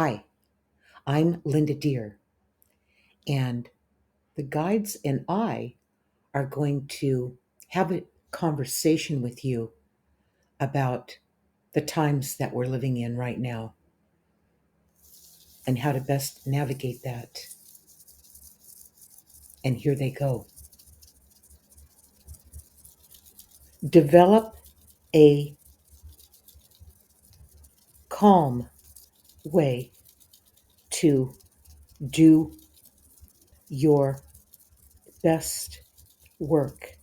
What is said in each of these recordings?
Hi, I'm Linda Deir, and the guides and I are going to have a conversation with you about the times that we're living in right now and how to best navigate that. And here they go. Develop a calm way to do your best work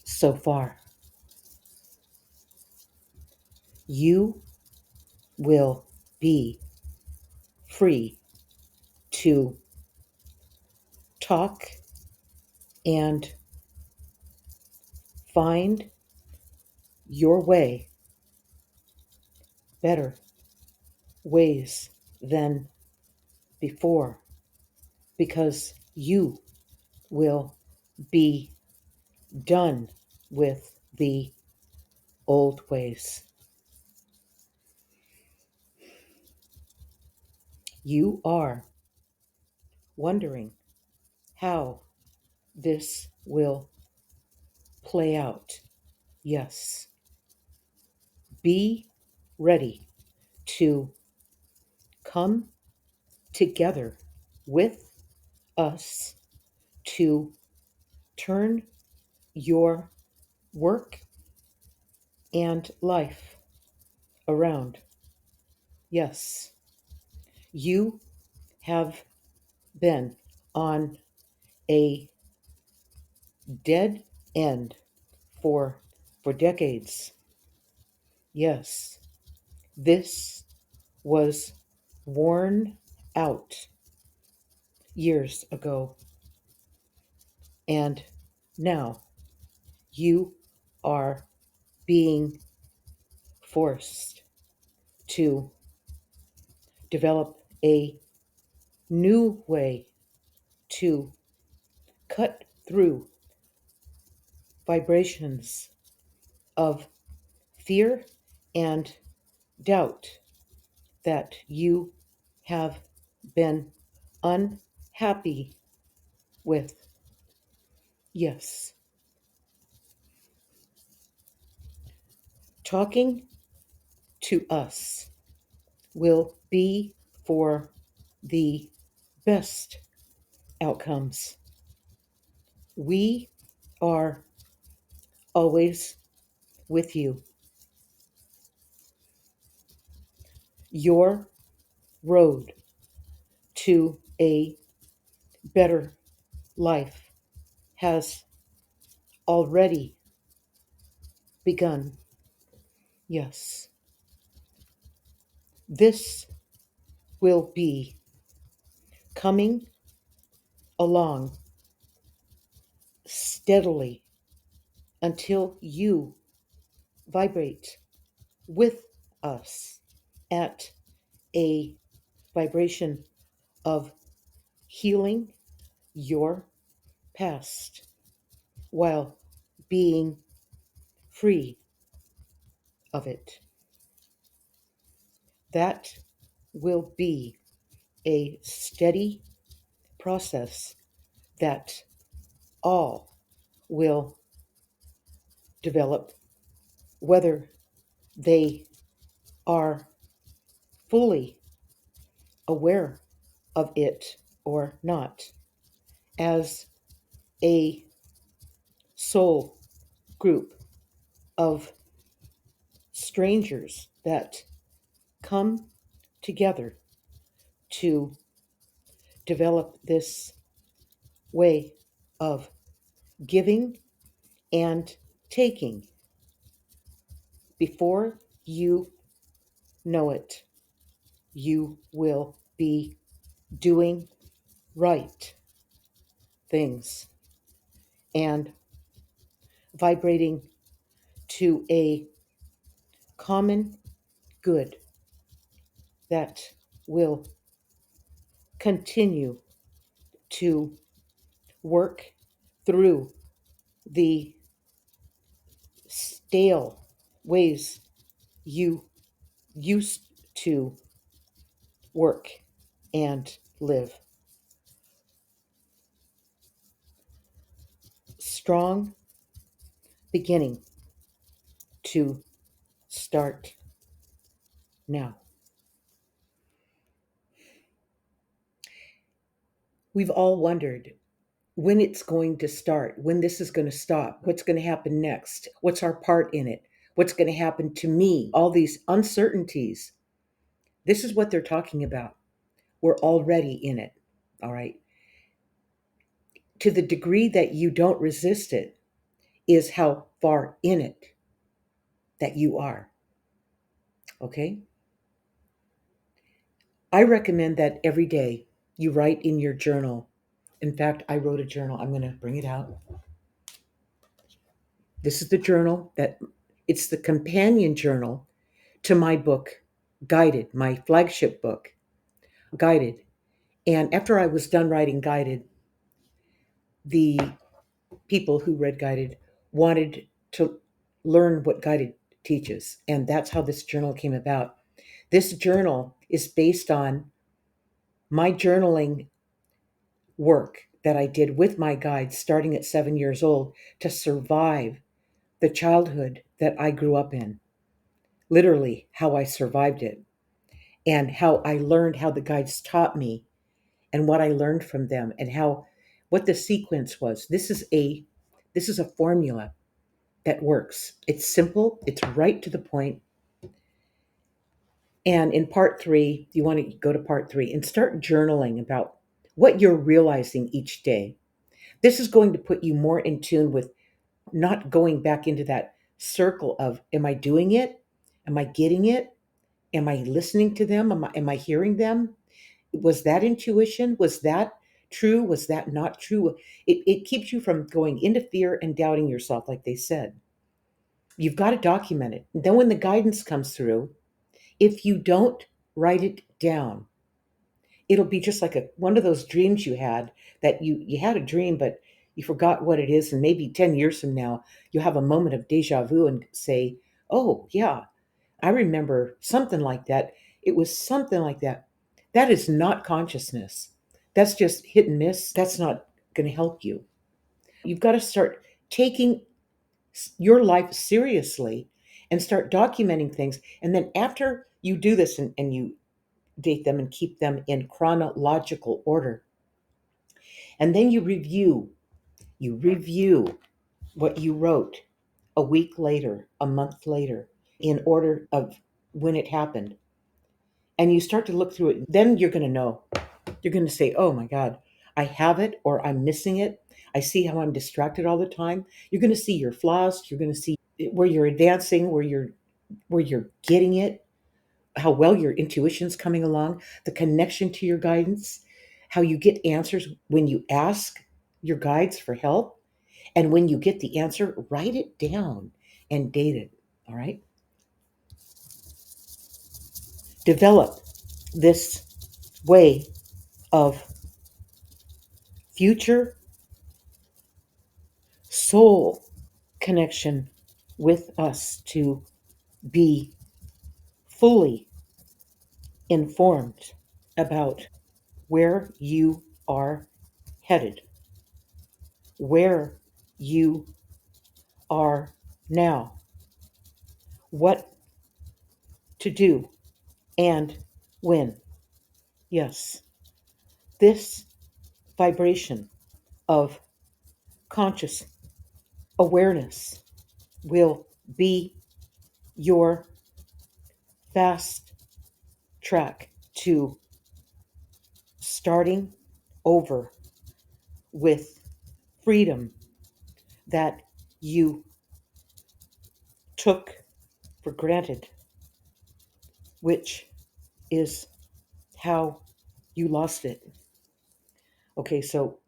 so far. You will be free to talk and find your way, better ways than before, because you will be done with the old ways. You are wondering how this will play out. Yes, be ready to come together with us to turn your work and life around. Yes, you have been on a dead end for decades. Yes, this was worn out years ago, and now you are being forced to develop a new way to cut through vibrations of fear and doubt that you have been unhappy with. Yes, talking to us will be for the best outcomes. We are always with you. Your road to a better life has already begun. Yes, this will be coming along steadily until you vibrate with us at a vibration of healing your past while being free of it. That will be a steady process that all will develop, whether they are fully aware of it or not, as a soul group of strangers that come together to develop this way of giving and taking. Before you know it, you will be doing right things and vibrating to a common good that will continue to work through the stale ways you used to work, and live. Strong beginning to start now. We've all wondered when it's going to start, when this is going to stop, what's going to happen next, what's our part in it, what's going to happen to me, all these uncertainties. This is what they're talking about. We're already in it. All right. To the degree that you don't resist it, is how far in it that you are. Okay. I recommend that every day you write in your journal. In fact, I wrote a journal. I'm going to bring it out. This is the journal that it's the companion journal to my book, Guided, my flagship book, Guided. And after I was done writing Guided, the people who read Guided wanted to learn what Guided teaches. And that's how this journal came about. This journal is based on my journaling work that I did with my guides starting at 7 years old to survive the childhood that I grew up in. Literally, how I survived it and how I learned how the guides taught me and what I learned from them and how what the sequence was. This is a formula that works. It's simple, it's right to the point. And in part 3, you want to go to part 3 and start journaling about what you're realizing each day. This is going to put you more in tune with not going back into that circle of, am I doing it? Am I getting it? Am I listening to them? Am I hearing them? Was that intuition? Was that true? Was that not true? It keeps you from going into fear and doubting yourself, like they said. You've got to document it. Then when the guidance comes through, if you don't write it down, it'll be just like one of those dreams you had that you had a dream, but you forgot what it is. And maybe 10 years from now, you'll have a moment of deja vu and say, oh, yeah, I remember something like that. It was something like that. That is not consciousness. That's just hit and miss. That's not going to help you. You've got to start taking your life seriously and start documenting things. And then after you do this and you date them and keep them in chronological order, and then you review what you wrote a week later, a month later, in order of when it happened. And you start to look through it, then you're going to know. You're going to say, oh my God, I have it or I'm missing it. I see how I'm distracted all the time. You're going to see your flaws. You're going to see where you're advancing, where you're getting it, how well your intuition's coming along, the connection to your guidance, how you get answers when you ask your guides for help. And when you get the answer, write it down and date it. All right. Develop this way of future soul connection with us to be fully informed about where you are headed, where you are now, what to do, and when. Yes, this vibration of conscious awareness will be your fast track to starting over with freedom that you took for granted, which is how you lost it. Okay, so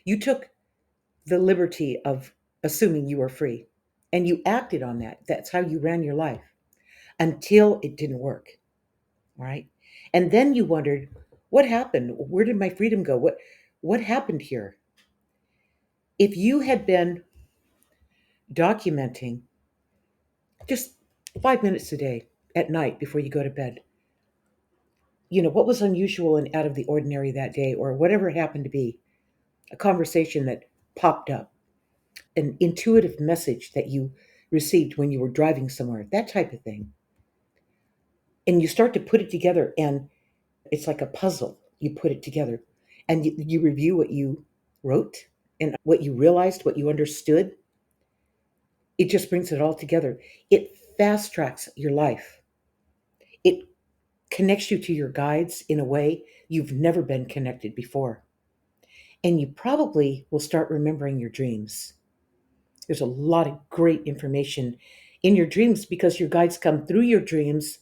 you took the liberty of assuming you were free and you acted on that. That's how you ran your life until it didn't work. All right. And then you wondered, what happened? Where did my freedom go? What happened here? If you had been documenting just 5 minutes a day at night before you go to bed, what was unusual and out of the ordinary that day, or whatever it happened to be, a conversation that popped up, an intuitive message that you received when you were driving somewhere, that type of thing. And you start to put it together, and it's like a puzzle. You put it together and you review what you wrote and what you realized, what you understood. It just brings it all together. It fast tracks your life. It connects you to your guides in a way you've never been connected before. And you probably will start remembering your dreams. There's a lot of great information in your dreams because your guides come through your dreams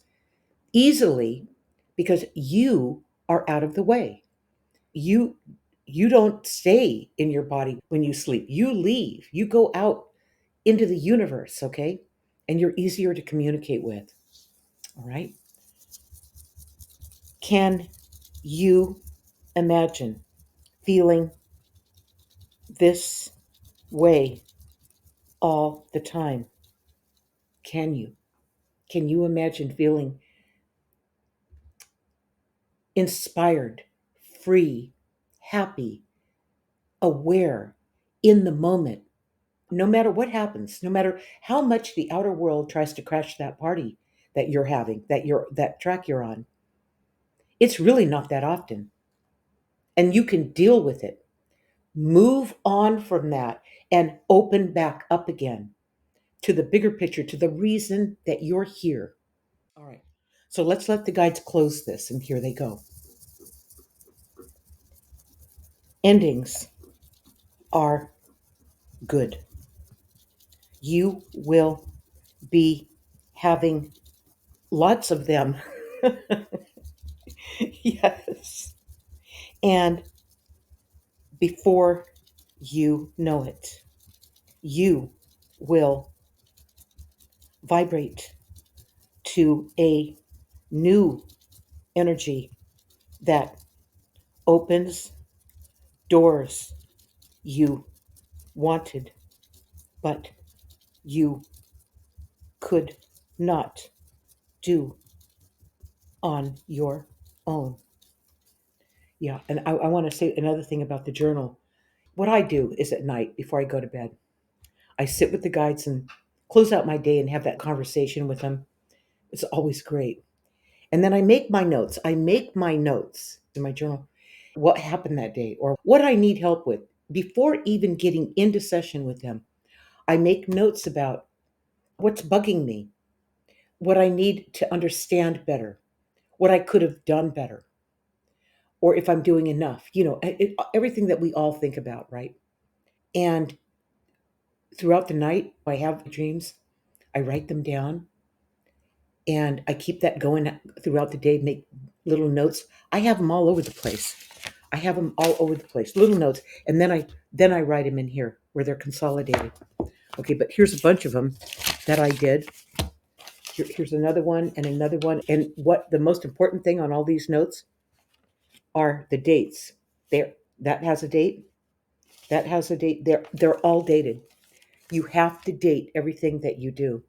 easily because you are out of the way. You don't stay in your body when you sleep. You leave. You go out into the universe, okay? And you're easier to communicate with. All right? Can you imagine feeling this way all the time? Can you? Can you imagine feeling inspired, free, happy, aware, in the moment? No matter what happens, no matter how much the outer world tries to crash that party that you're having, that track you're on, it's really not that often. And you can deal with it. Move on from that and open back up again to the bigger picture, to the reason that you're here. All right. So let's let the guides close this, and here they go. Endings are good. You will be having lots of them. Yes. And before you know it, you will vibrate to a new energy that opens doors you wanted, but you could not do on your own. Yeah, and I want to say another thing about the journal. What I do is at night before I go to bed, I sit with the guides and close out my day and have that conversation with them. It's always great. And then I make my notes. I make my notes in my journal, what happened that day or what I need help with. Before even getting into session with them, I make notes about what's bugging me, what I need to understand better, what I could have done better, or if I'm doing enough, everything that we all think about, right? And throughout the night, I have dreams, I write them down, and I keep that going throughout the day, make little notes. I have them all over the place. I have them all over the place, little notes, and then I write them in here where they're consolidated. Okay, but here's a bunch of them that I did. Here's another one and another one. And what the most important thing on all these notes are the dates. There, that has a date. That has a date. They're all dated. You have to date everything that you do.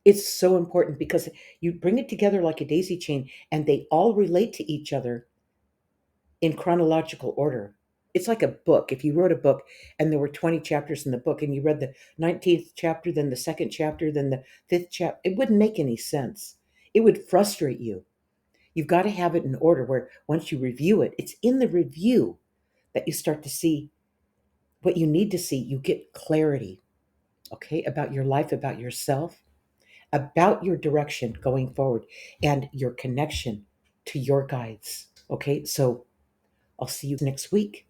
It's so important because you bring it together like a daisy chain, and they all relate to each other in chronological order. It's like a book. If you wrote a book and there were 20 chapters in the book and you read the 19th chapter, then the second chapter, then the fifth chapter, it wouldn't make any sense. It would frustrate you. You've got to have it in order where once you review it, it's in the review that you start to see what you need to see. You get clarity, okay, about your life, about yourself, about your direction going forward, and your connection to your guides. Okay, so I'll see you next week.